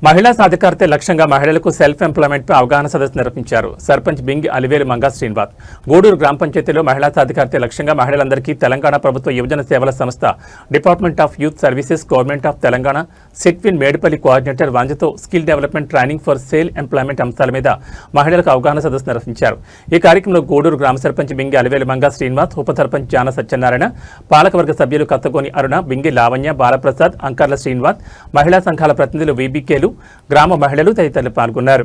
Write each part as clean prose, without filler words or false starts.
మహిళా సాధికారతే లక్ష్యంగా మహిళలకు సెల్ఫ్ ఎంప్లాయ్మెంట్ పై అవగాహన సదస్సు నిర్వహించారు. సర్పంచ్ బింగి అలివేలు మంగా శ్రీనివాస్. గూడూరు గ్రామ పంచాయతీలో మహిళా సాధికారతే లక్ష్యంగా మహిళలందరికీ తెలంగాణ ప్రభుత్వ యువజన సేవల సంస్థ, department of youth services, government of Telangana, Setwin Medipally coordinator వాంజతో skill development training for self employment అంశాల మీద మహిళలకు అవగాహన సదస్సు నిర్వహించారు. ఈ కార్యక్రమంలో గూడూరు గ్రామ సర్పంచ్ బింగి అలివేలు మంగా శ్రీనివాస్, ఉప సర్పంచ్ జాన సత్యనారాయణ, పాలకవర్గ సభ్యులు కత్తగోని అరుణ, బింగి లావణ్య, బాలప్రసాద్, అంకర్ల శ్రీనివాస్, మహిళా సంఘాల ప్రతినిధులు వీబీకేలు, గ్రామ మహిళలు తదితరులు పాల్గొన్నారు.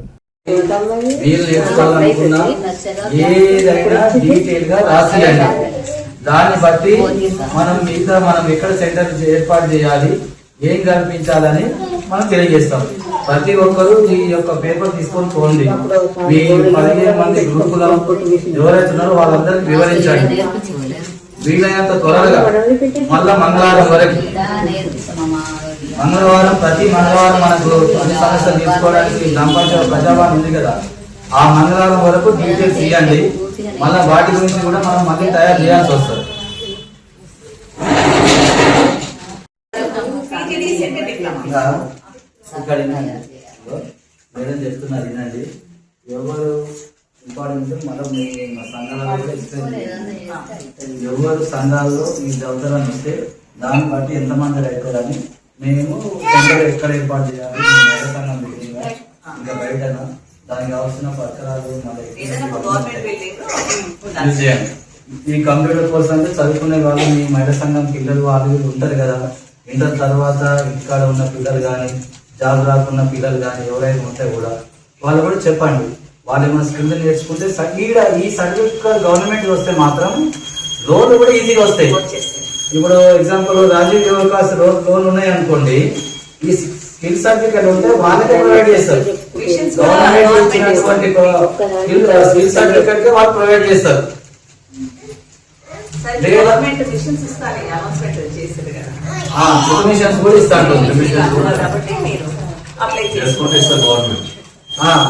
దాన్ని బట్టి మనం ఎక్కడ సెంటర్ ఏర్పాటు చేయాలి, ఏం కల్పించాలని మనం తెలియజేస్తాం. ప్రతి ఒక్కరూ ఈ యొక్క పేపర్ తీసుకొని పోండి. మీ 15 మంది గ్రూపులో ఎవరైతే ఉన్నారో వాళ్ళందరికీ వివరించండి. వీలైనంత త్వరగా మళ్ళా మంగళవారం వరకు, ప్రతి మంగళవారం మనకు అన్ని సమస్యలు తీసుకోవడానికి గ్రామ పంచాయతీ ప్రజావాణి ఉంది కదా, ఆ మంగళవారం వరకు డీటెయిల్స్ ఇవ్వండి. మళ్ళీ వాటి గురించి కూడా మనం మళ్ళీ తయారు చేయాల్సి వస్తుంది. మేడం చెప్తున్నారు వినండి. ఎవరు ఇంపార్టెంట్ మనం మీ సంఘాలలో ఎవరు సంఘాల్లో మీ దౌతాలను వస్తే దాన్ని బట్టి ఎంతమంది అవుతారని మేము సెంటర్ ఎక్కడ ఏర్పాటు చేయాలి, బయట సంఘం బిల్డింగ్ ఇంకా బయట దానికి కావాల్సిన పత్రాలు ఈ కంప్యూటర్ కోర్స్ అంటే చదువుకునే వాళ్ళు మీ మహిళా సంఘం పిల్లలు వాళ్ళు ఉంటారు కదా, ఇంటర్ తర్వాత ఇక్కడ ఉన్న పిల్లలు కానీ జాబ్ రాకున్న పిల్లలు కానీ ఎవరైనా ఉంటే కూడా వాళ్ళు కూడా చెప్పండి. వాళ్ళు ఏమైనా స్కిల్ నేర్చుకుంటే ఈ సర్టిఫికేట్ గవర్నమెంట్ వస్తే మాత్రం లోన్లు కూడా ఈజీగా వస్తాయి. ఇప్పుడు ఎగ్జాంపుల్ రాజీవ్ యువకాస్ లోన్ ఉన్నాయి అనుకోండి, ఈ స్కిల్ సర్టిఫికేట్ ఉంటే వాళ్ళకే ప్రొవైడ్ చేస్తారు. గవర్నమెంట్ ఇచ్చినటువంటి స్కిల్ సర్టిఫికేట్ కి వాళ్ళు ప్రొవైడ్ చేస్తారు. మిషన్స్ కూడా ఇస్తారు.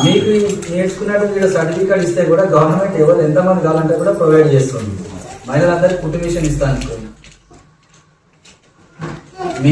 మీకు నేర్చుకున్నట్టు సర్టిఫికేట్ ఇస్తే కూడా గవర్నమెంట్ ఎవరు ఎంతమంది కావాలంటే కూడా ప్రొవైడ్ చేస్తుంది. మహిళలందరికీ కుటుంబ మిషన్ ఇస్తాను. మీ